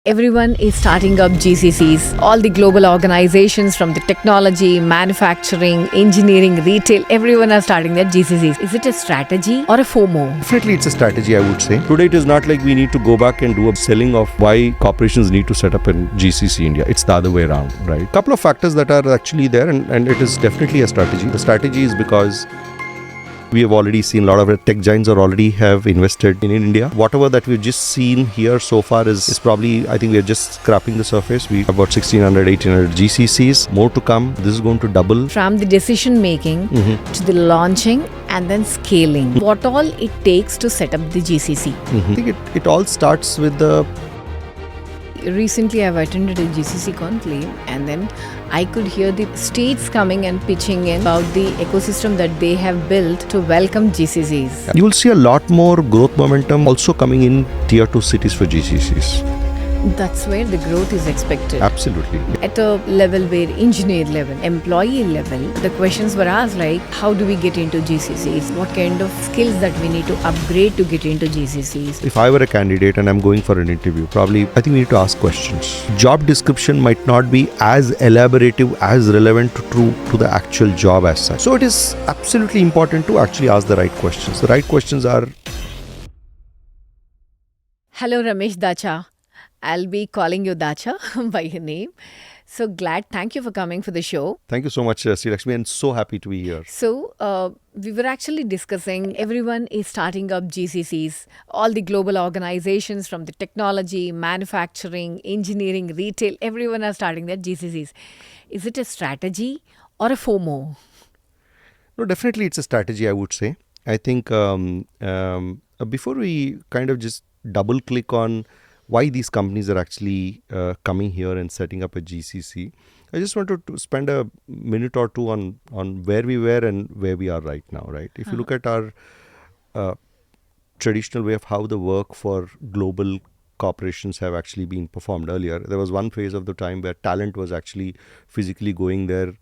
Everyone is starting up GCCs. All the global organizations from the technology, manufacturing, engineering, retail, everyone are starting their GCCs. Is it a strategy or a FOMO? Definitely it's a strategy, I would say. Today it is not like we need to go back and do a selling of why corporations need to set up in GCC India. It's the other way around, right? Couple of factors that are actually there and it is definitely a strategy. The strategy is because we have already seen a lot of tech giants are already have invested in India. Whatever that we've just seen here so far is probably, I think we are just scrapping the surface. We have about 1600, 1800 GCCs. More to come. This is going to double. From the decision making to the launching and then scaling. What all it takes to set up the GCC? I think it all starts with the... Recently, I've attended a GCC conclave and then I could hear the states coming and pitching in about the ecosystem that they have built to welcome GCCs. You will see a lot more growth momentum also coming in tier 2 cities for GCCs. That's where the growth is expected. Absolutely. At a level where engineer level, employee level, the questions were asked like, how do we get into GCCs? What kind of skills that we need to upgrade to get into GCCs? If I were a candidate and I'm going for an interview, probably I think we need to ask questions. Job description might not be as elaborative, as relevant to the actual job as such. So it is absolutely important to actually ask the right questions. The right questions are... Hello, Ramesh Dacha. I'll be calling you Dacha by your name. So glad. Thank you for coming for the show. Thank you so much, Sri Lakshmi, and so happy to be here. So we were actually discussing everyone is starting up GCCs. All the global organizations from the technology, manufacturing, engineering, retail, everyone are starting their GCCs. Is it a strategy or a FOMO? No, definitely it's a strategy, I would say. I think before we kind of just double click on why these companies are actually coming here and setting up a GCC, I just wanted to spend a minute or two on where we were and where we are right now, right? If you look at our traditional way of how the work for global corporations have actually been performed earlier, there was one phase of the time where talent was actually physically going there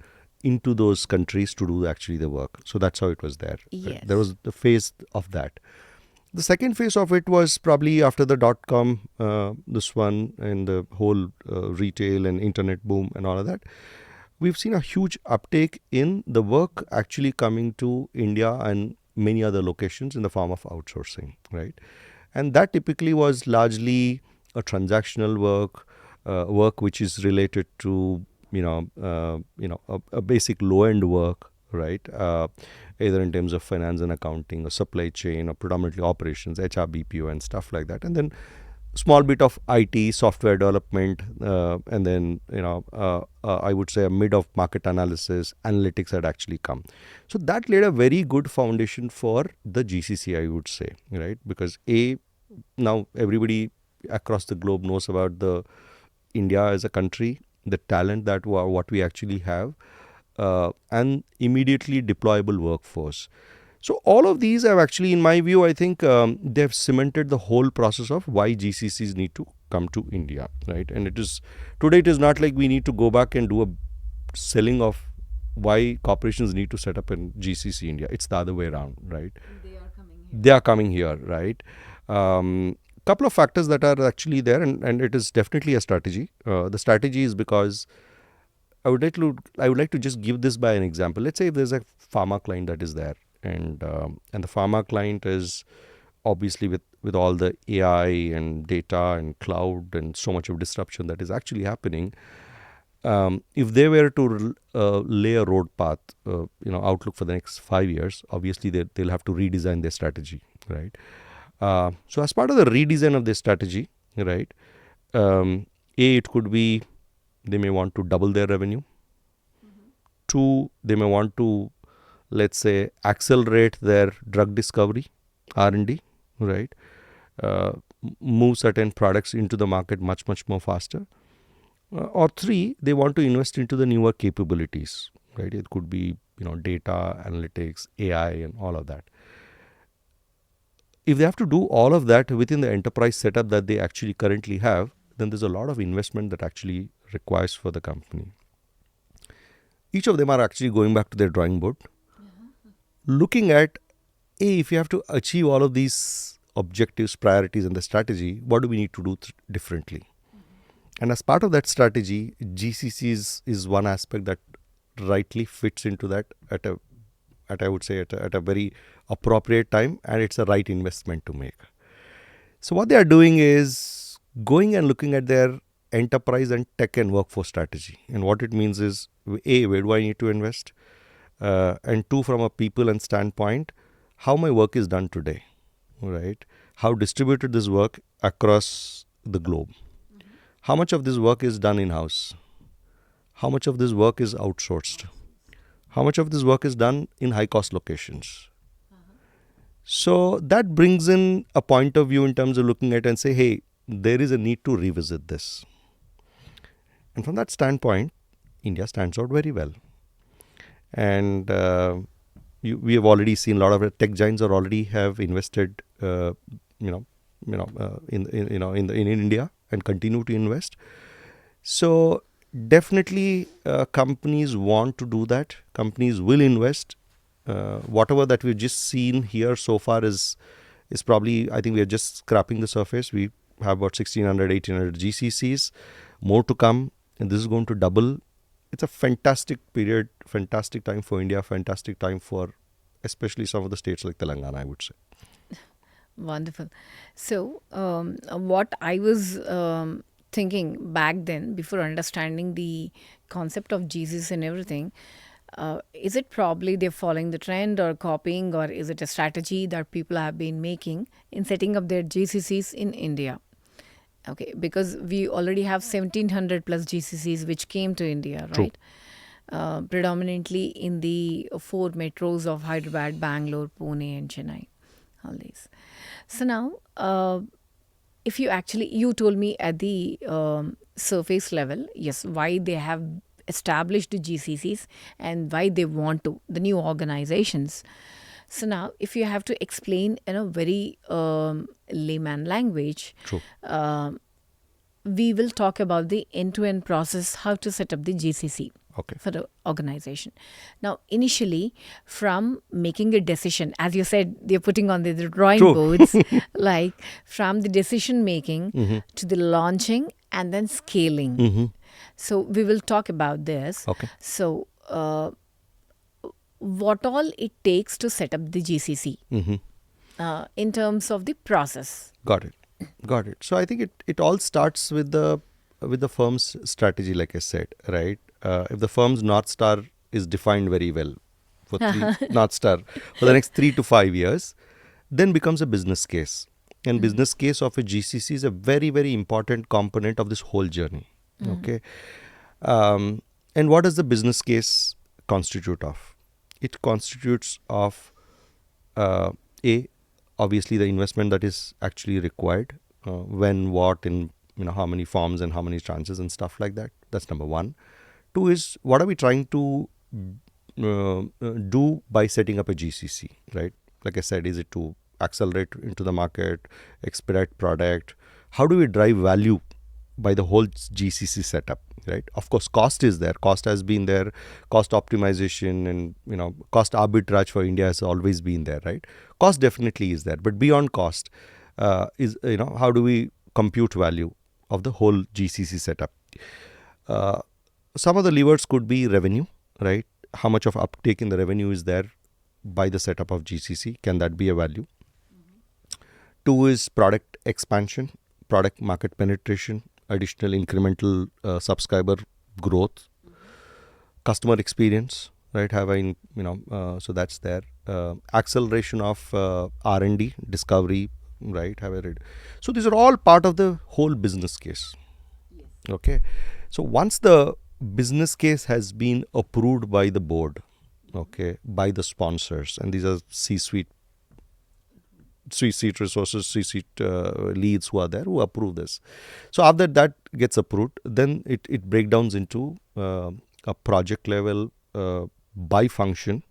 into those countries to do actually the work. So that's how it was there. Yes. Right? There was the phase of that. The second phase of it was probably after the dot-com, this one, and the whole retail and internet boom and all of that. We've seen a huge uptake in the work actually coming to India and many other locations in the form of outsourcing, right? And that typically was largely a transactional work which is related to, a basic low-end work, right? Either in terms of finance and accounting or supply chain or predominantly operations, HR, BPO and stuff like that. And then small bit of IT, software development, and then, I would say a mid of market analysis, analytics had actually come. So that laid a very good foundation for the GCC, I would say, right? Because now everybody across the globe knows about the India as a country, the talent that what we actually have. And immediately deployable workforce. So all of these have actually, in my view, I think they've cemented the whole process of why GCCs need to come to India, right? And today it is not like we need to go back and do a selling of why corporations need to set up in GCC India. It's the other way around, right? They are coming here, right? Couple of factors that are actually there and it is definitely a strategy. The strategy is because I would like to just give this by an example. Let's say if there's a pharma client that is there, and the pharma client is obviously with all the AI and data and cloud and so much of disruption that is actually happening. If they were to lay a road path, outlook for the next 5 years, obviously they'll have to redesign their strategy, right? So as part of the redesign of their strategy, right? It could be they may want to double their revenue. 2, they may want to, let's say, accelerate their drug discovery, R&D, right? Move certain products into the market much, much more faster. Or 3, they want to invest into the newer capabilities, right? It could be, data, analytics, AI, and all of that. If they have to do all of that within the enterprise setup that they actually currently have, then there's a lot of investment that actually requires for the company. Each of them are actually going back to their drawing board, looking at, if you have to achieve all of these objectives, priorities and the strategy, what do we need to do differently? And as part of that strategy, GCC is one aspect that rightly fits into that at I would say at a very appropriate time, and it's a right investment to make. So what they are doing is going and looking at their enterprise and tech and workforce strategy. And what it means is, A, where do I need to invest? And two, from a people and standpoint, how my work is done today, right? How distributed this work across the globe. How much of this work is done in-house? How much of this work is outsourced? How much of this work is done in high-cost locations? So that brings in a point of view in terms of looking at and say, hey, there is a need to revisit this. And from that standpoint, India stands out very well. And we have already seen a lot of tech giants are already have invested, in India and continue to invest. So definitely, companies want to do that. Companies will invest. Whatever that we've just seen here so far is probably, I think we are just scrapping the surface. We have about 1,600, 1,800 GCCs, more to come, and this is going to double. It's a fantastic period, fantastic time for India, fantastic time for especially some of the states like Telangana, I would say. Wonderful. So, what I was thinking back then, before understanding the concept of Jesus and everything, is it probably they're following the trend or copying, or is it a strategy that people have been making in setting up their GCCs in India? Okay, because we already have 1,700 plus GCCs which came to India, True. right? Predominantly in the four metros of Hyderabad, Bangalore, Pune, and Chennai. All these. So now, if you told me at the surface level, yes, why they have established the GCCs and why they want to, the new organizations. So now, if you have to explain in a very layman language, True. We will talk about the end-to-end process, how to set up the GCC. Okay. For the organization. Now, initially, from making a decision, as you said, they're putting on the drawing True. boards, like from the decision making to the launching and then scaling. So, we will talk about this. Okay. So, what all it takes to set up the GCC in terms of the process. Got it. So I think it all starts with the firm's strategy, like I said, right? If the firm's North Star is defined very well for North Star for the next 3 to 5 years, then becomes a business case. And business case of a GCC is a very, very important component of this whole journey. Okay. And what does the business case constitute of? It constitutes of obviously the investment that is actually required, when, what, in how many forms and how many tranches and stuff like that. That's number one. Two is, what are we trying to do by setting up a GCC, right? Like I said, is it to accelerate into the market, expedite product? How do we drive value by the whole GCC setup, right? Of course, cost is there. Cost has been there. Cost optimization and cost arbitrage for India has always been there, right? Cost definitely is there, but beyond cost is how do we compute value of the whole GCC setup? Some of the levers could be revenue, right? How much of uptake in the revenue is there by the setup of GCC? Can that be a value? Two is product expansion, product market penetration, additional incremental subscriber growth, customer experience, right? Having, so that's there. Acceleration of R&D, discovery, right? So these are all part of the whole business case. Yes. Okay. So once the business case has been approved by the board, okay, by the sponsors, and these are C-suite resources, C-suite leads who are there who approve this. So after that gets approved, then it breaks down into a project level, by function,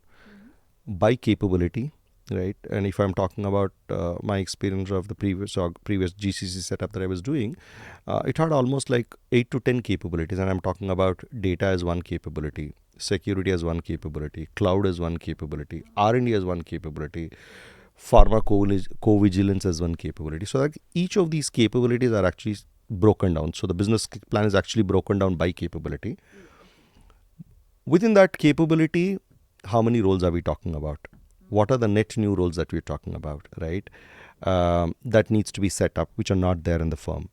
by capability, right? And if I'm talking about my experience of the previous GCC setup that I was doing, it had almost like 8 to 10 capabilities, and I'm talking about data as one capability, security as one capability, cloud as one capability, R&D as one capability, pharmacovigilance as one capability. So like each of these capabilities are actually broken down. So the business plan is actually broken down by capability. Within that capability, how many roles are we talking about? What are the net new roles that we're talking about, right? That needs to be set up, which are not there in the firm.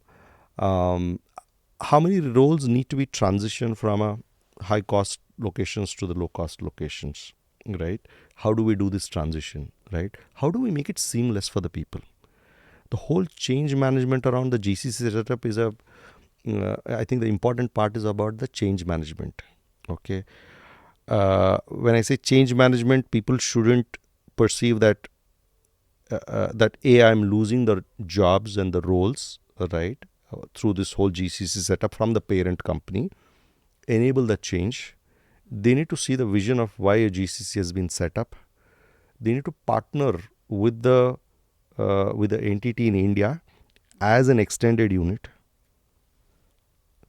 How many roles need to be transitioned from a high cost locations to the low cost locations, right? How do we do this transition, right? How do we make it seamless for the people? The whole change management around the GCC setup is I think the important part is about the change management. Okay. When I say change management, people shouldn't perceive that I'm losing the jobs and the roles, right, through this whole GCC setup from the parent company. Enable the change. They need to see the vision of why a GCC has been set up. They need to partner with the entity in India as an extended unit.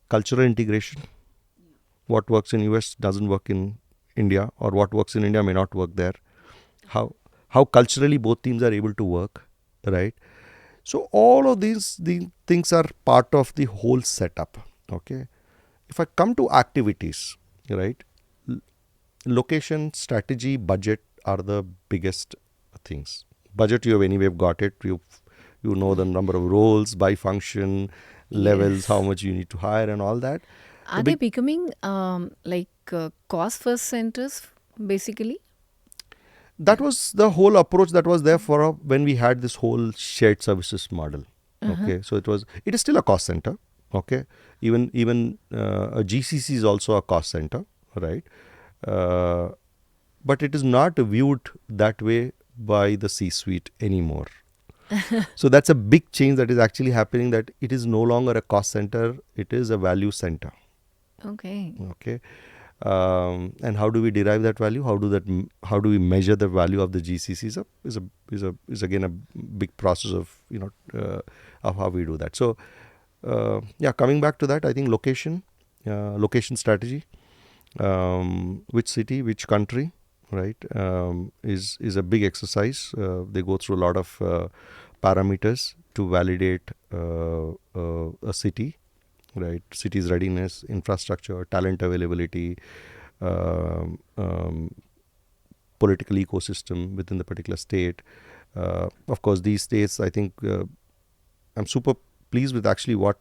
Cultural integration. What works in US doesn't work in India, or what works in India may not work there. How culturally both teams are able to work, right? So all of these things are part of the whole setup. Okay. If I come to activities, right, location, strategy, budget are the biggest things. Budget, you have anyway got it. You know the number of roles by function, levels, how Yes. much you need to hire, and all that. Are they becoming cost first centers basically? That was the whole approach that was there for when we had this whole shared services model. Okay, so it is still a cost center. Okay, even a GCC is also a cost center, right? But it is not viewed that way by the C-suite anymore. So that's a big change that is actually happening, that it is no longer a cost center, it is a value center. Okay. Okay. And how do we derive that value? How do we measure the value of the GCCs? Is again a big process of of how we do that. So coming back to that, I think location strategy, which city, which country, right, is a big exercise. They go through a lot of parameters to validate a city, right? City's readiness, infrastructure, talent availability, um, um, political ecosystem within the particular state. Of course, these states, I think, I'm super pleased with actually what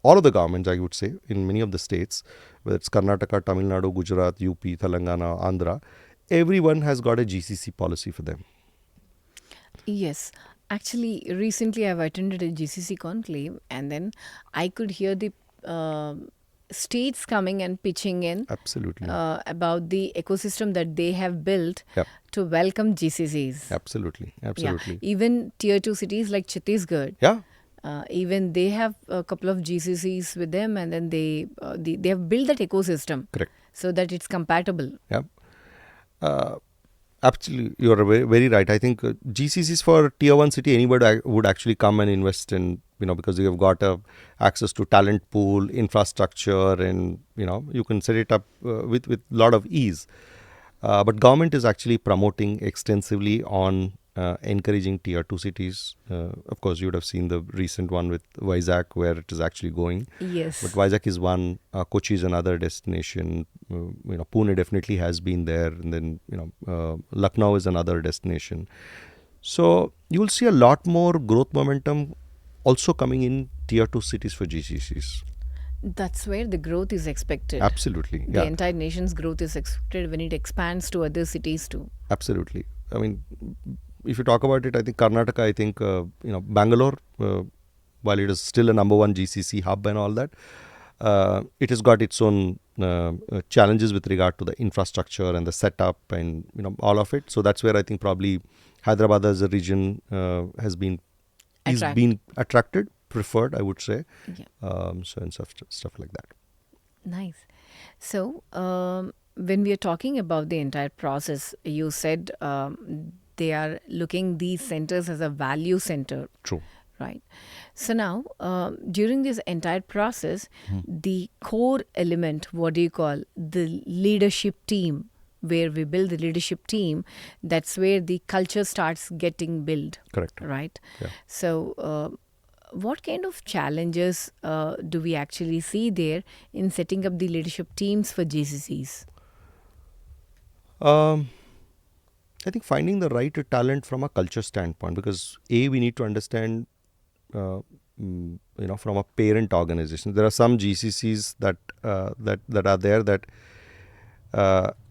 all of the governments, I would say, in many of the states, whether it's Karnataka, Tamil Nadu, Gujarat, UP, Telangana, Andhra, everyone has got a GCC policy for them. Yes. Actually, recently I've attended a GCC conclave, and then I could hear the states coming and pitching in Absolutely. about the ecosystem that they have built Yep. to welcome GCCs. Absolutely. Yeah. Absolutely. Even tier 2 cities like Chhattisgarh, Yeah. even they have a couple of GCCs with them, and then they have built that ecosystem Correct. so that it's compatible. Yeah. Absolutely, you are very, very right. I think GCCs for tier one city, anybody would actually come and invest in, because you have got access to talent pool, infrastructure, and you can set it up with lot of ease. But government is actually promoting extensively on encouraging tier 2 cities. Of course, you would have seen the recent one with Vizag, where it is actually going. Yes. But Vizag is one, Kochi is another destination. Pune definitely has been there, and then Lucknow is another destination. So you will see a lot more growth momentum also coming in tier 2 cities for GCCs. That's where the growth is expected. Absolutely, The yeah, entire nation's growth is expected when it expands to other cities too. absolutely. I mean, if you talk about it, I think Karnataka, I think Bangalore, while it is still a number one GCC hub and all that, it has got its own challenges with regard to the infrastructure and the setup and all of it. So that's where I think probably Hyderabad as a region is being attracted, preferred, I would say. Yeah. So and stuff like that. Nice. So, when we are talking about the entire process, you said they are looking these centers as a value center. True. Right. So now, during this entire process, the core element, what do you call the leadership team, where we build the leadership team, that's where the culture starts getting built. Correct. Right? Yeah. So, what kind of challenges do we actually see there in setting up the leadership teams for GCCs? Um, I think finding the right talent from a culture standpoint, because we need to understand, from a parent organization. There are some GCCs that are there that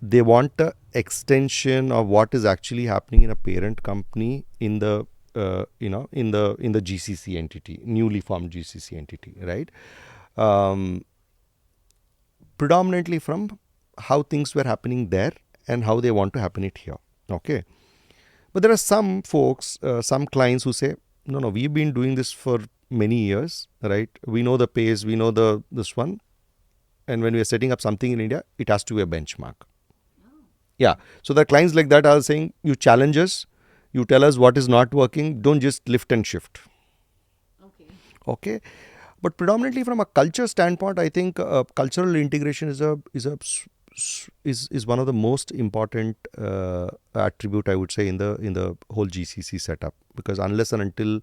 they want the extension of what is actually happening in a parent company in the in the GCC entity, newly formed GCC entity, right? Um, Predominantly from how things were happening there and how they want to happen it here. Okay. But there are some folks, some clients who say, no, we've been doing this for many years, right? We know the pace, we know this one. And when we are setting up something in India, it has to be a benchmark. Yeah. So the clients like that are saying, you challenge us, you tell us what is not working, don't just lift and shift. Okay. But predominantly from a culture standpoint, I think cultural integration is one of the most important attribute, I would say, in the whole GCC setup, because unless and until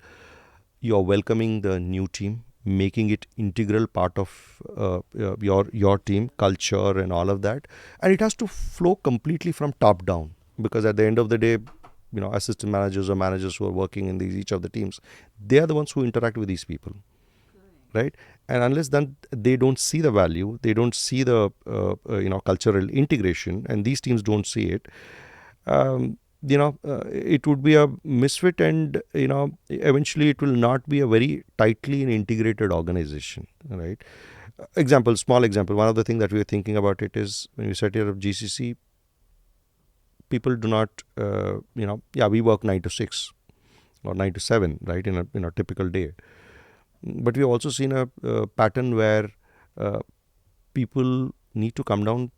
you are welcoming the new team, making it integral part of your team culture and all of that, and it has to flow completely from top down, because at the end of the day, assistant managers or managers who are working in each of the teams, they are the ones who interact with these people, right? And unless then they don't see the value, they don't see the cultural integration, and these teams don't see it, it would be a misfit, and eventually it will not be a very tightly integrated organization, right? Small example, one of the things that we were thinking about it is when we set here up GCC, people do not we work 9 to 6 or 9 to 7, right, in a typical day. But we have also seen a pattern where people need to come down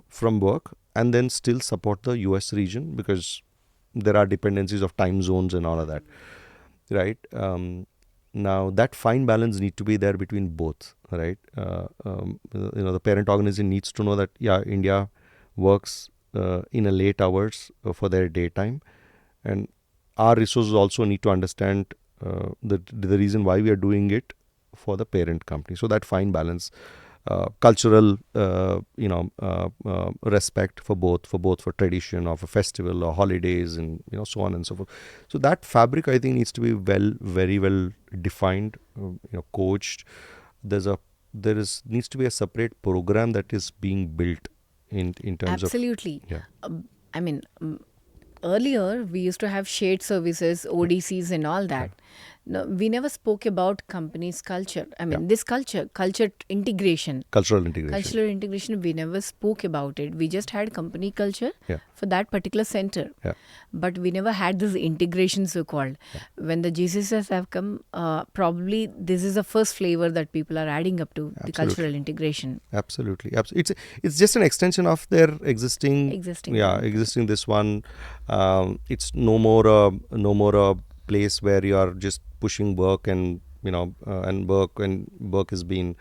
from work and then still support the US region, because there are dependencies of time zones and all of that, right? Now that fine balance need to be there between both, right? The parent organization needs to know that India works in a late hours for their daytime, and our resources also need to understand the reason why we are doing it for the parent company. So that fine balance, cultural respect for both for tradition of a festival or holidays, and so on and so forth. So that fabric, I think, needs to be very well defined, coached. Needs to be a separate program that is being built in terms Absolutely. of I mean, earlier we used to have shared services, ODCs, and all that. No, we never spoke about company's culture. I mean, this culture integration. cultural integration. Cultural integration, we never spoke about it. We just had company culture for that particular center. But we never had this integration, so called. When the GCCs have come, probably this is the first flavor that people are adding up to, the cultural integration. Absolutely. It's just an extension of their existing this one. It's no more a place where you are just pushing work and work has been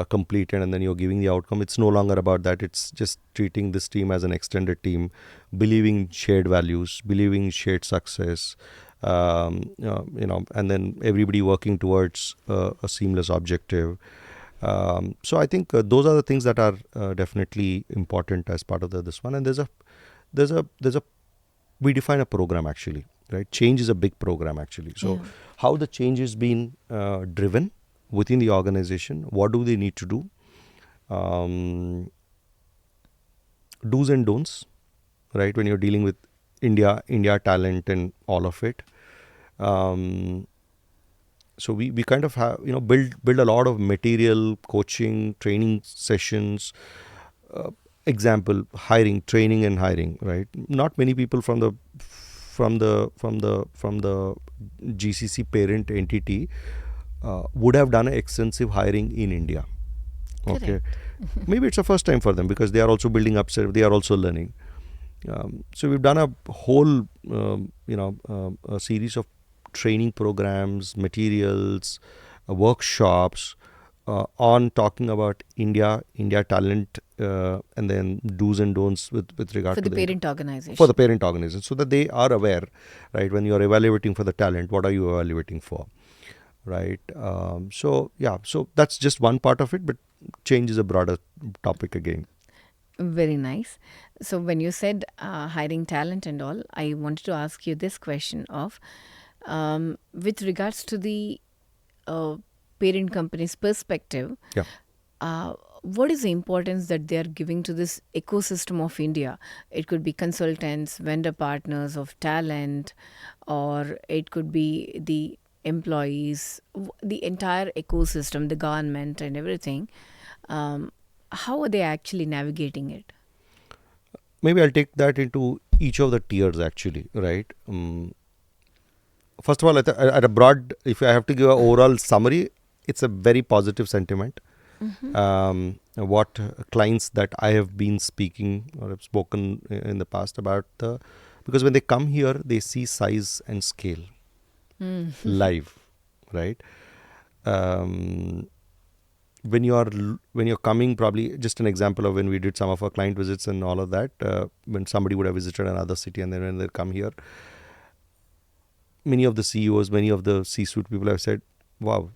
completed and then you're giving the outcome. It's no longer about that. It's just treating this team as an extended team, believing in shared values, believing in shared success, and then everybody working towards a seamless objective. So I think those are the things that are definitely important as part of this one. And there's a we define a program actually, right? Change is a big program actually. So how the change is being driven within the organization, what do they need to do, do's and don'ts, right? When you're dealing with India talent and all of it. So we kind of have, build a lot of material, coaching, training sessions. Example, training and hiring, right? Not many people from the GCC parent entity would have done extensive hiring in India. Okay, maybe it's a first time for them because they are also building up. They are also learning. So we've done a whole, a series of training programs, materials, workshops on talking about India talent, and then do's and don'ts with regard For to the parent organization. for the parent organization, so that they are aware, right? When you are evaluating for the talent, what are you evaluating for, right? So that's just one part of it, but change is a broader topic again. Very nice. So when you said hiring talent and all, I wanted to ask you this question of, with regards to the parent company's perspective, Yeah. what is the importance that they are giving to this ecosystem of India? It could be consultants, vendor partners of talent, or it could be the employees, the entire ecosystem, the government, and everything. How are they actually navigating it? Maybe I'll take that into each of the tiers actually, right? First of all, at a broad, if I have to give an overall summary, it's a very positive sentiment. What clients that I have been speaking or have spoken in the past about because when they come here, they see size and scale live, right? Um, when you're coming, probably just an example of when we did some of our client visits and all of that, when somebody would have visited another city and then when they come here, many of the CEOs, many of the C-suite people have said, wow,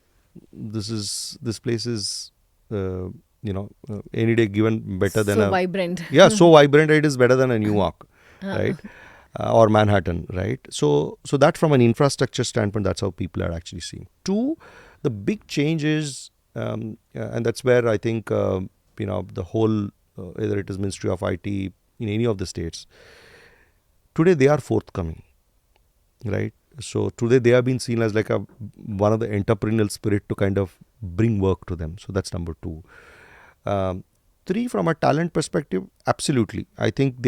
this place is any day given better than So vibrant. so vibrant, it is better than a New York, right? Or Manhattan, right? So that from an infrastructure standpoint, that's how people are actually seeing. Two, the big change is, and that's where I think the whole either it is Ministry of IT in any of the states, today they are forthcoming, right? So today they have been seen as like one of the entrepreneurial spirit to kind of bring work to them. So that's number two. Three, from a talent perspective, absolutely. I think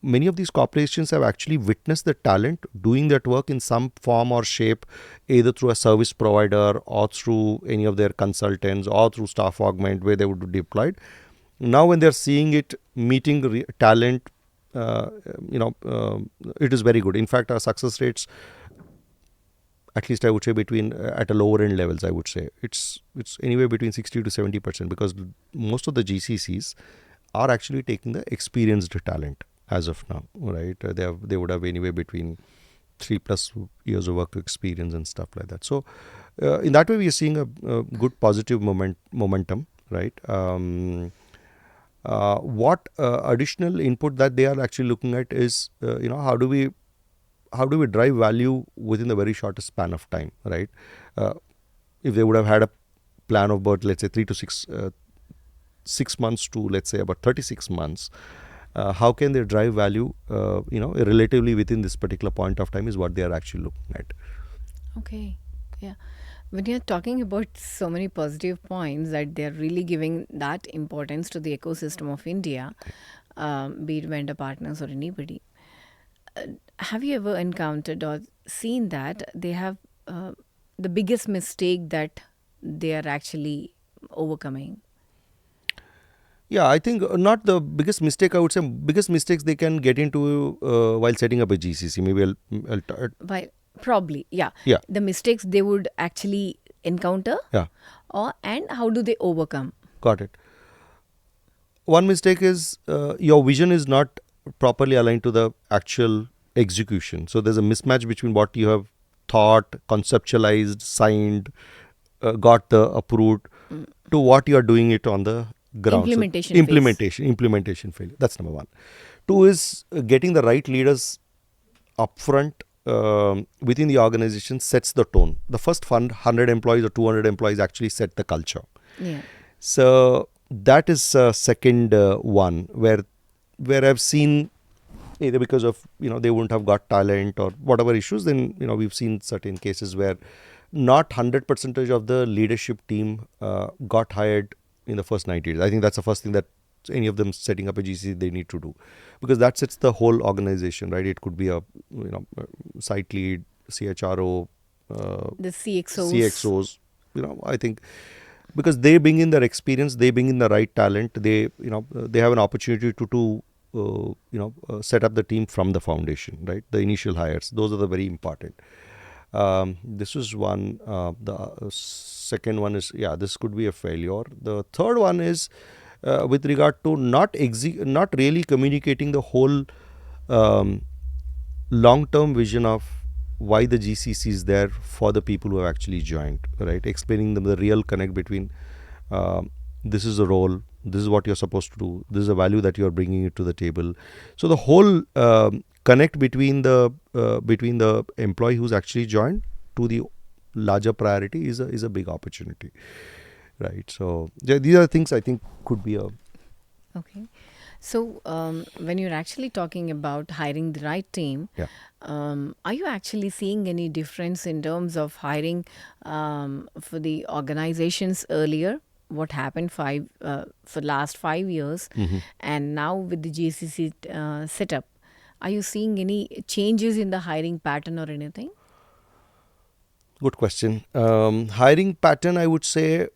many of these corporations have actually witnessed the talent doing that work in some form or shape, either through a service provider or through any of their consultants or through staff augment where they would be deployed. Now when they're seeing it meeting talent, it is very good. In fact, our success rates, at least I would say between at a lower end levels, I would say it's anywhere between 60 to 70%, because most of the GCCs are actually taking the experienced talent as of now, right? They would have anywhere between 3+ years of work experience and stuff like that. So in that way, we are seeing a good positive momentum, right? What additional input that they are actually looking at is how do we drive value within the very shortest span of time, right? If they would have had a plan of about, let's say, 3 to 6 months to, let's say, about 36 months, how can they drive value relatively within this particular point of time is what they are actually looking at. Okay. Yeah. When you're talking about so many positive points that they're really giving that importance to the ecosystem of India, be it vendor partners or anybody, have you ever encountered or seen that they have the biggest mistake that they are actually overcoming? Yeah, I think not the biggest mistake. I would say biggest mistakes they can get into while setting up a GCC. Maybe Well, probably, yeah. Yeah. The mistakes they would actually encounter, Yeah. and how do they overcome? Got it. One mistake is your vision is not properly aligned to the actual execution. So there's a mismatch between what you have thought, conceptualized, signed, got the approved, to what you are doing it on the ground. Implementation So implementation failure. That's number one. Two is getting the right leaders upfront within the organization sets the tone. The first 100 employees or 200 employees actually set the culture. Yeah. So that is second one where I've seen either because of they wouldn't have got talent or whatever issues. Then we've seen certain cases where not 100% of the leadership team got hired in the first 90 days. I think that's the first thing that any of them setting up a GCC they need to do, because that sets the whole organization, right? It could be a site lead, CHRO, The CXOs. CXOs. I think because they bring in their experience, they bring in the right talent. They they have an opportunity to set up the team from the foundation, right? The initial hires, those are the very important. This was one. The second one is, yeah, this could be a failure. The third one is with regard to not really communicating the whole um, long-term vision of why the GCC is there for the people who have actually joined, right? Explaining them the real connect between this is the role, this is what you're supposed to do, this is the value that you're bringing it to the table. So the whole connect between the employee who's actually joined to the larger priority is a big opportunity, right? So these are things I think could be a Okay. So, when you're actually talking about hiring the right team, yeah. are you actually seeing any difference in terms of hiring for the organizations earlier? What happened for last 5 years, and now with the GCC setup, are you seeing any changes in the hiring pattern or anything? Good question. Hiring pattern, I would say.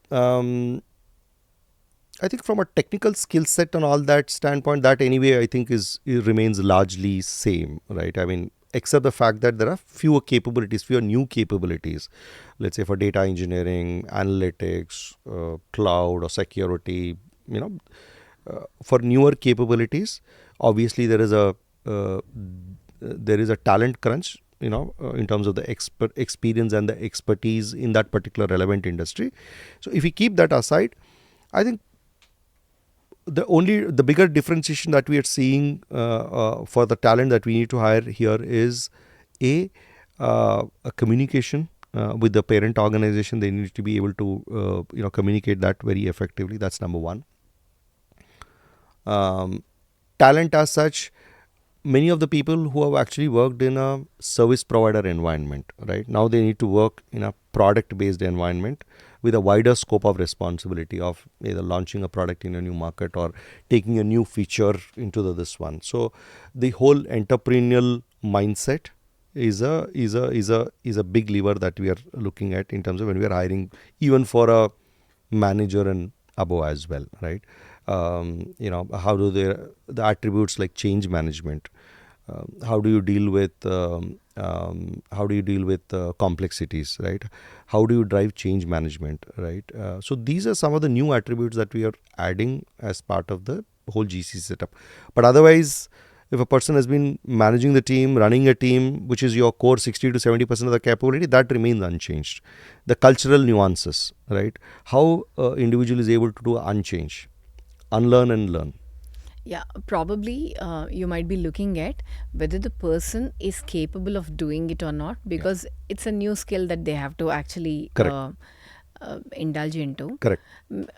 I think from a technical skill set and all that standpoint, that anyway I think it remains largely same, right? I mean, except the fact that there are fewer new capabilities. Let's say for data engineering, analytics, cloud or security, for newer capabilities, obviously uh, there is a talent crunch. In terms of the experience and the expertise in that particular relevant industry. So if we keep that aside, I think the bigger differentiation that we are seeing for the talent that we need to hire here is a communication with the parent organization. They need to be able to communicate that very effectively. That's number one. Talent as such, many of the people who have actually worked in a service provider environment, right now they need to work in a product based environment with a wider scope of responsibility of either launching a product in a new market or taking a new feature into this one. So the whole entrepreneurial mindset is a big lever that we are looking at in terms of when we are hiring, even for a manager and above as well, right? How do the attributes like change management, how do you deal with complexities, right? How do you drive change management, right? So these are some of the new attributes that we are adding as part of the whole GC setup. But otherwise, if a person has been managing the team, running a team, which is your core 60 to 70% of the capability, that remains unchanged. The cultural nuances, right? How individual is able to do unchanged, unlearn and learn. Yeah, probably you might be looking at whether the person is capable of doing it or not, because it's a new skill that they have to actually Correct. indulge into. Correct.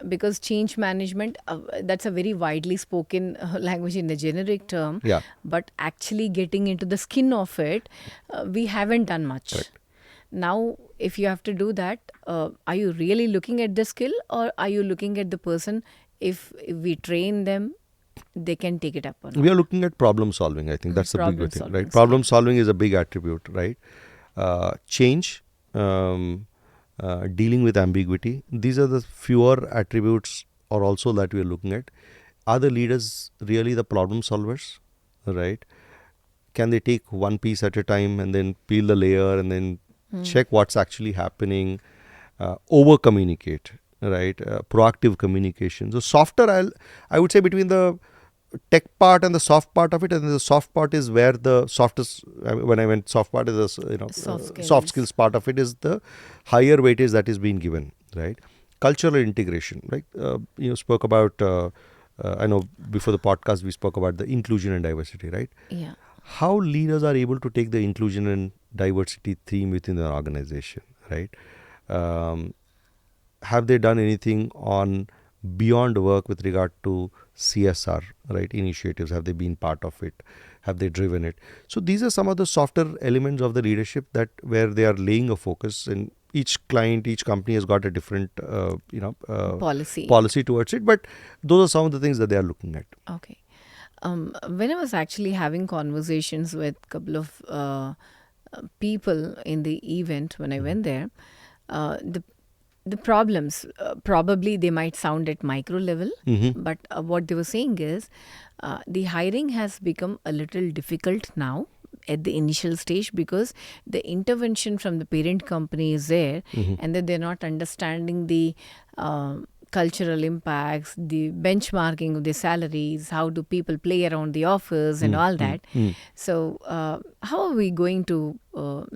Because change management, that's a very widely spoken language in the generic term, Yeah. but actually getting into the skin of it, we haven't done much. Correct. Now, if you have to do that, are you really looking at the skill, or are you looking at the person? If we train them, they can take it up or not. We are looking at problem solving. I think that's the big Problem thing, solving right? skill. Problem solving is a big attribute, right? Change, dealing with ambiguity. These are the fewer attributes or also that we are looking at. Are the leaders really the problem solvers, right? Can they take one piece at a time and then peel the layer and then check what's actually happening, over communicate, right? Proactive communication. So softer, I would say between the tech part and the soft part of it, and the soft part is where the softest, when I went soft part is soft skills part of it is the higher weightage that is being given, right? Cultural integration, right? You spoke about, I know before the podcast we spoke about the inclusion and diversity, right? Yeah. How leaders are able to take the inclusion and diversity theme within their organization, right? Um, have they done anything on beyond work with regard to CSR, right? Initiatives, have they been part of it? Have they driven it? So these are some of the softer elements of the leadership that where they are laying a focus, and each client, each company has got a different, policy towards it. But those are some of the things that they are looking at. Okay. When I was actually having conversations with a couple of people in the event when I went there, the problems, probably they might sound at micro level, but what they were saying is the hiring has become a little difficult now at the initial stage, because the intervention from the parent company is there, and then they're not understanding the cultural impacts, the benchmarking of the salaries, how do people play around the office and all that. So how are we going to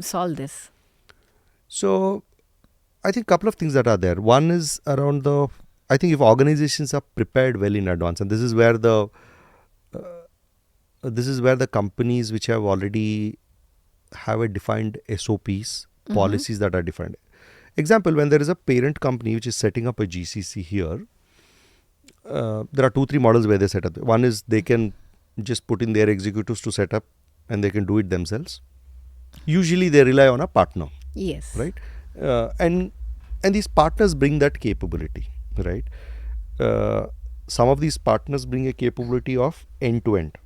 solve this? So I think a couple of things that are there. One is around I think if organizations are prepared well in advance, and this is where the companies which have already have a defined SOPs, policies that are defined. Example, when there is a parent company which is setting up a GCC here, there are 2-3 models where they set up. One is they can just put in their executives to set up and they can do it themselves. Usually they rely on a partner. Yes. Right? And these partners bring that capability, right? Some of these partners bring a capability of end-to-end,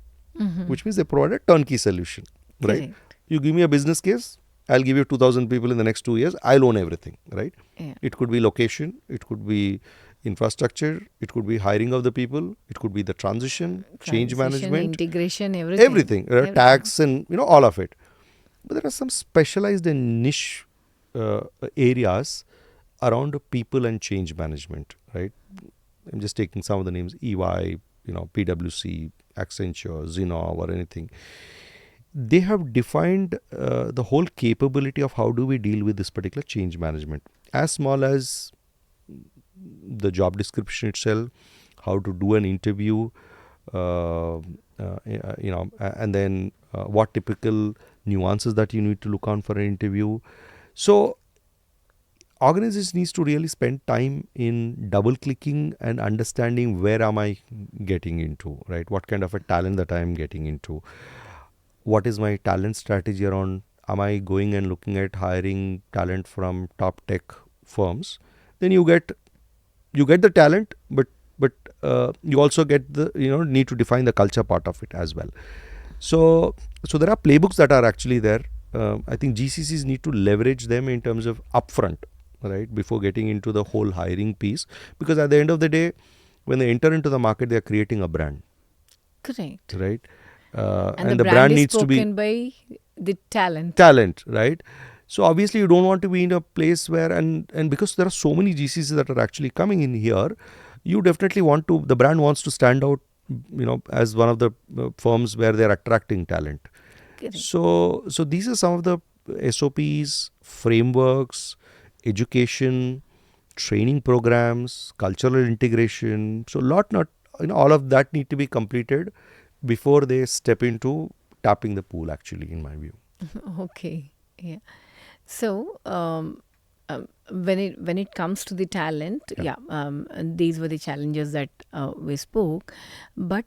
which means they provide a turnkey solution, right? Correct. You give me a business case, I'll give you 2,000 people in the next 2 years, I'll own everything, right? Yeah. It could be location, it could be infrastructure, it could be hiring of the people, it could be the transition, change Transition, management, integration, everything. everything. Tax and all of it. But there are some specialized and niche areas around people and change management, right? I'm just taking some of the names: EY, PwC, Accenture, Zinov, or anything. They have defined the whole capability of how do we deal with this particular change management, as small as the job description itself, how to do an interview, and then what typical nuances that you need to look on for an interview. So organizations needs to really spend time in double clicking and understanding where am I getting into, right? What kind of a talent that I am getting into? What is my talent strategy around? Am I going and looking at hiring talent from top tech firms? Then you get the talent, but you also get the need to define the culture part of it as well. So there are playbooks that are actually there. I think GCCs need to leverage them in terms of upfront, right, before getting into the whole hiring piece, because at the end of the day, when they enter into the market, they are creating a brand. Correct. Right. And the brand needs to be by the talent, right? So obviously you don't want to be in a place where and because there are so many GCCs that are actually coming in here, you definitely the brand wants to stand out, as one of the firms where they're attracting talent. Correct. So these are some of the SOPs, frameworks, education, training programs, cultural integration. So all of that need to be completed before they step into tapping the pool, actually, in my view. Okay. Yeah. So when it comes to the talent, and these were the challenges that we spoke. But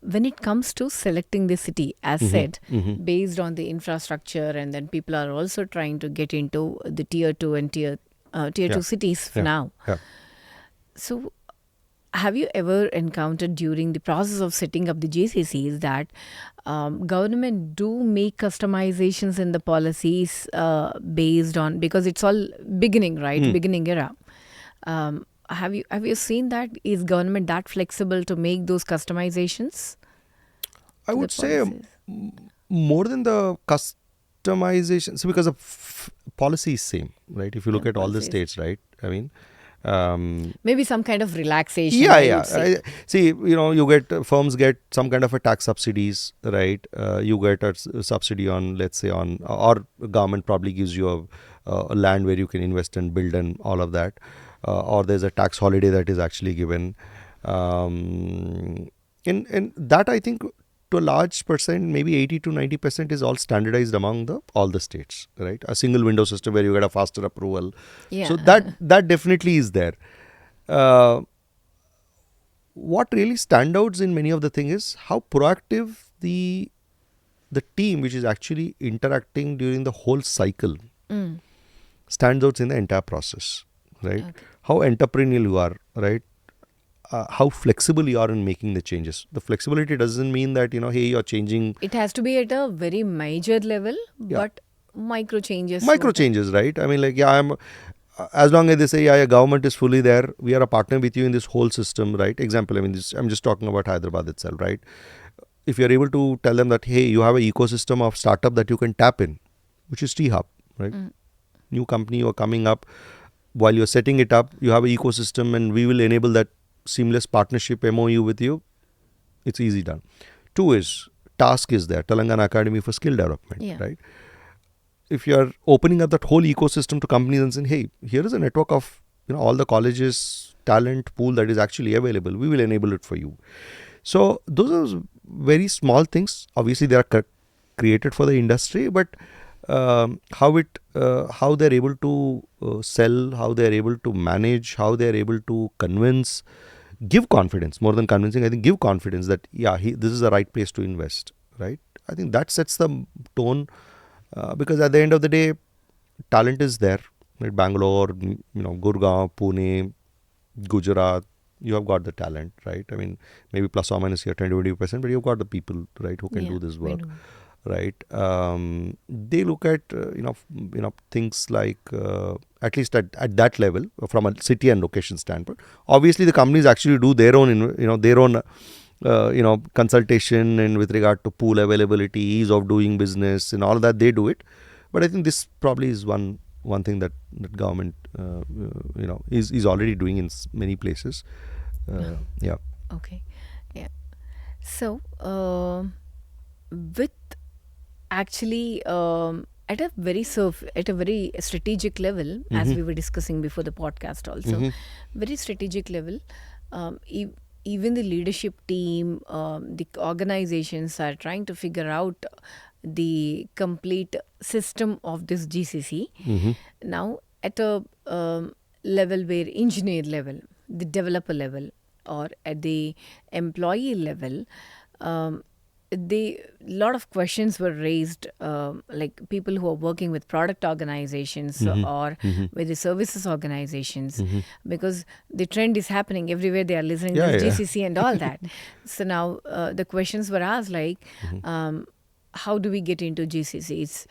when it comes to selecting the city, as said, based on the infrastructure, and then people are also trying to get into the tier 2 and tier 2 cities for now. Yeah. So have you ever encountered during the process of setting up the GCCs that government do make customizations in the policies based on, because it's all beginning, right? Beginning era. Have you seen that? Is government that flexible to make those customizations? I would say more than the customization, so because the policy is same, right? If you look at all the states, right? I mean, maybe some kind of relaxation. Firms get some kind of a tax subsidies, right? You get a subsidy on, let's say, or government probably gives you a land where you can invest and build and all of that, or there's a tax holiday that is actually given, and that, I think, to a large percent, maybe 80 to 90% is all standardized among all the states, right? A single window system where you get a faster approval. Yeah. So that definitely is there. What really stands out in many of the things is how proactive the team, which is actually interacting during the whole cycle, stands out in the entire process, right? Okay. How entrepreneurial you are, right? How flexible you are in making the changes. The flexibility doesn't mean that, hey, you're changing. It has to be at a very major level, but micro changes. Right? I mean, as long as they say, your government is fully there, we are a partner with you in this whole system, right? Example, I'm just talking about Hyderabad itself, right? if you're able to tell them that, hey, you have an ecosystem of startup that you can tap in, which is T-Hub, right? New company you're coming up, while you're setting it up, you have an ecosystem and we will enable that seamless partnership MOU with you. It's easy done. Two is, task is there, Telangana Academy for Skill Development, right? If you're opening up that whole ecosystem to companies and saying, hey, here is a network of all the colleges talent pool that is actually available, we will enable it for you. So those are very small things. Obviously they are created for the industry, but how they're able to sell, how they're able to manage, how they're able to convince, give confidence more than convincing. I think give confidence that this is the right place to invest, right? I think that sets the tone, because at the end of the day, talent is there, right? Bangalore, Gurgaon, Pune, Gujarat, you have got the talent, right? I mean, maybe plus or minus here 10-20%, but you've got the people, right, who can do this work, right? They look at things like at least at that level from a city and location standpoint. Obviously, the companies actually do their own consultation and with regard to pool availability, ease of doing business, and all that they do it. But I think this probably is one thing that government is already doing in many places. Yeah. Okay. Yeah. So with actually at a very strategic level, as we were discussing before the podcast also, very strategic level, even the leadership team, the organizations are trying to figure out the complete system of this GCC. Now at a level where engineer level, the developer level, or at the employee level, lot of questions were raised, like people who are working with product organizations or with the services organizations, because the trend is happening everywhere. They are listening to GCC and all that. So now the questions were asked like, how do we get into GCCs?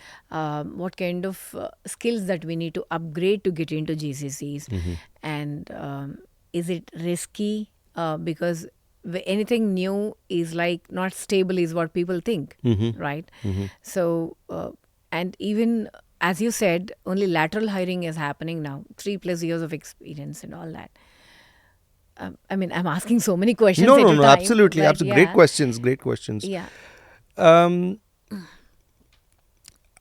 What kind of skills that we need to upgrade to get into GCCs? And is it risky? Because anything new is like not stable is what people think, right? So, and even as you said, only lateral hiring is happening now, 3+ years of experience and all that. I mean, I'm asking so many questions at a time. No, absolutely. Yeah. Great questions. Yeah.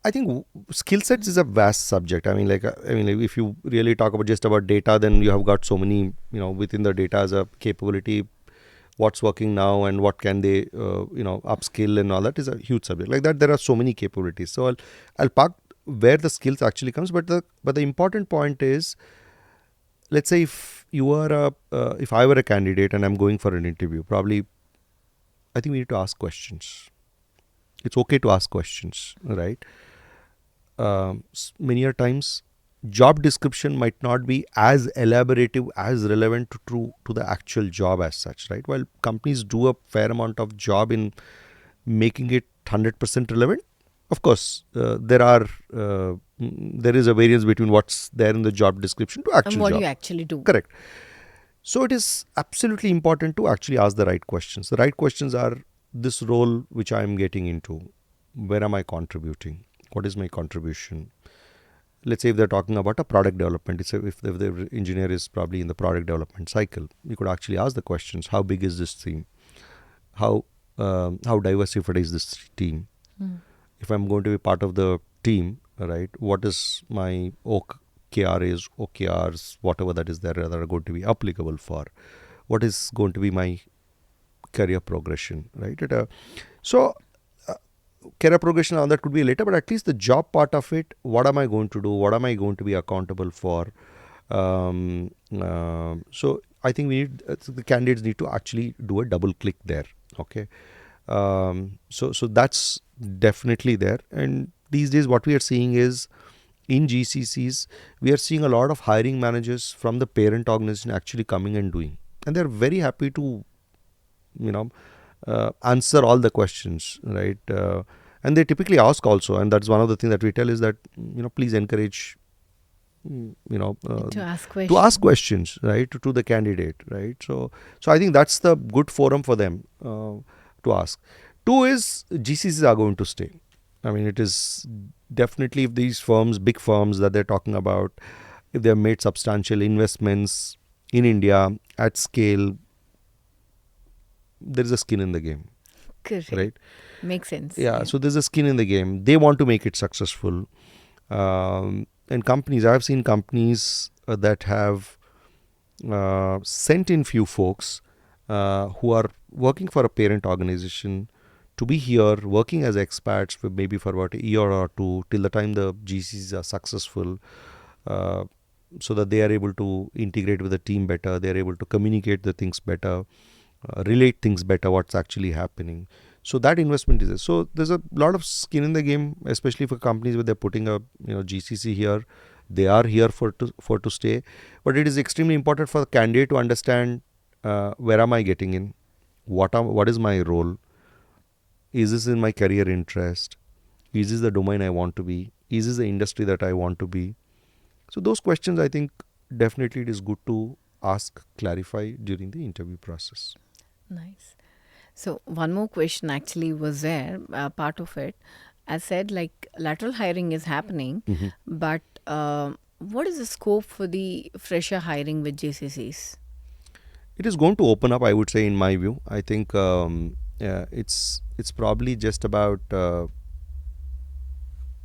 I think skill sets is a vast subject. I mean, if you really talk about just about data, then you have got so many, within the data as a capability, what's working now and what can they, upskill and all that is a huge subject. Like that, there are so many capabilities. So I'll park where the skills actually comes. But the important point is, let's say if I were a candidate and I'm going for an interview, probably I think we need to ask questions. It's okay to ask questions, right? Many a times, job description might not be as elaborative, as relevant to the actual job as such, right? While companies do a fair amount of job in making it 100% relevant, of course, there is a variance between what's there in the job description to actual and what job. you actually do. Correct. So it is absolutely important to actually ask the right questions. The right questions are, this role which I am getting into, where am I contributing? What is my contribution? Let's say if they're talking about a product development, if the engineer is probably in the product development cycle, you could actually ask the questions: how big is this team? How diversified is this team? If I'm going to be part of the team, right? What is my OKRs, OKRs, whatever that is there that are going to be applicable for? What is going to be my career progression, right? Career progression, all that could be later, but at least the job part of it, what am I going to do? What am I going to be accountable for? So I think the candidates need to actually do a double click there. Okay. So that's definitely there. And these days what we are seeing is, in GCCs, we are seeing a lot of hiring managers from the parent organization actually coming and doing. And they're very happy to, answer all the questions, right? And they typically ask also, and that's one of the things that we tell is that, please encourage, to ask questions, right, to the candidate, right? So I think that's the good forum for them to ask. Two is GCCs are going to stay. I mean, it is definitely if these firms, big firms that they're talking about, if they have made substantial investments in India at scale, there is a skin in the game, Correct. right? Makes sense. Yeah, Yeah. so there's a skin in the game. They want to make it successful. And companies, I've seen companies that have sent in few folks who are working for a parent organization to be here working as expats for maybe for about a year or two till the time the GCs are successful, uh, so that they are able to integrate with the team better, they are able to communicate the things better, relate things better, what's actually happening. So that investment is there. So there's a lot of skin in the game, especially for companies where they're putting a GCC here. They are here for to stay, but it is extremely important for the candidate to understand where am I getting in, what is my role, is this in my career interest, is this the domain I want to be, is this the industry that I want to be. So those questions I think definitely it is good to ask, clarify during the interview process. Nice. So one more question actually was there, part of it. I said like lateral hiring is happening, Mhm. but what is the scope for the fresher hiring with JCCs? It is going to open up, I would say, in my view. I think it's probably just about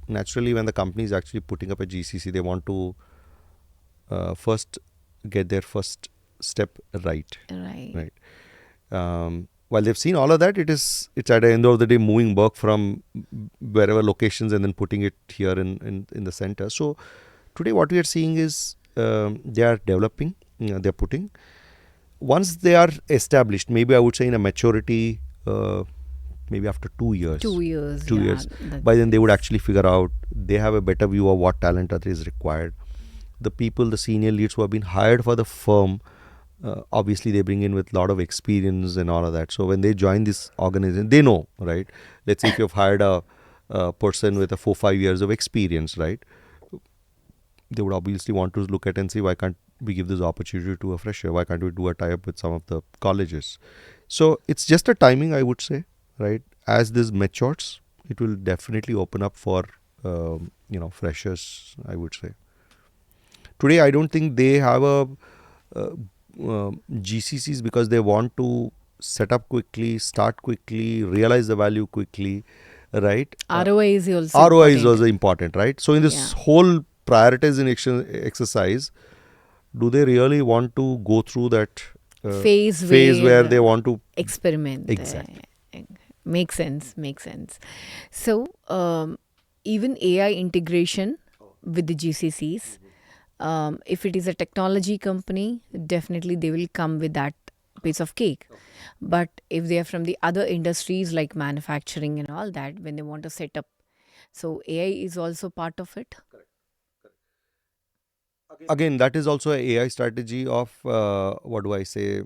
naturally when the company is actually putting up a GCC, they want to first get their first step right, Right. right. While they've seen all of that, it's at the end of the day moving work from wherever locations and then putting it here in the center. So today what we are seeing is they are developing, they're putting. Once they are established, maybe I would say in a maturity, maybe after 2 years, 2 years, two yeah, years, by that's then they would it's actually figure out, they have a better view of what talent is required. The people, the senior leads who have been hired for the firm, obviously they bring in with a lot of experience and all of that. So when they join this organization, they know, right? Let's say if you've hired a person with a 4 5 years of experience, right? They would obviously want to look at and see, why can't we give this opportunity to a fresher? Why can't we do a tie up with some of the colleges? So it's just a timing, I would say, right? As this matures, it will definitely open up for freshers, I would say. Today, I don't think they have a uh, GCCs because they want to set up quickly, start quickly, realize the value quickly, right? ROI is also ROI is important. also important, right? So in this Yeah. whole prioritization exercise, do they really want to go through that Phase phase where where they want to experiment. exactly? Makes sense. Makes sense. So even AI integration with the GCCs, if it is a technology company, definitely they will come with that piece of cake. But if they are from the other industries like manufacturing and all that, when they want to set up, so AI is also part of it. Again, that is also a AI strategy of what do I say?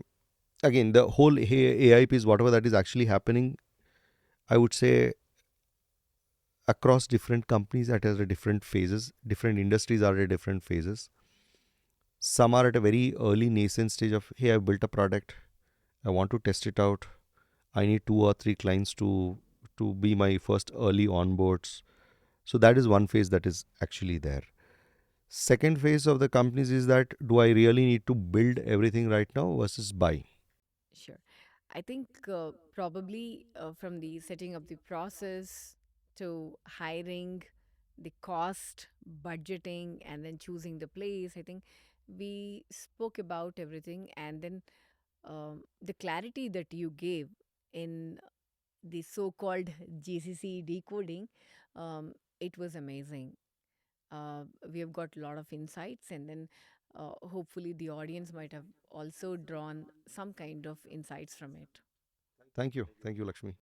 Again, the whole AI piece, whatever that is actually happening, I would say across different companies that has a different phases, different industries are at different phases. Some are at a very early nascent stage of, hey, I've built a product, I want to test it out, I need 2 or 3 clients to be my first early onboards. So that is one phase that is actually there. Second phase of the companies is that, do I really need to build everything right now versus buy? Sure. I think probably from the setting up the process to hiring, the cost, budgeting, and then choosing the place, I think we spoke about everything. And then the clarity that you gave in the so called GCC decoding, it was amazing. We have got a lot of insights, and then hopefully the audience might have also drawn some kind of insights from it. Thank you. Thank you, Lakshmi.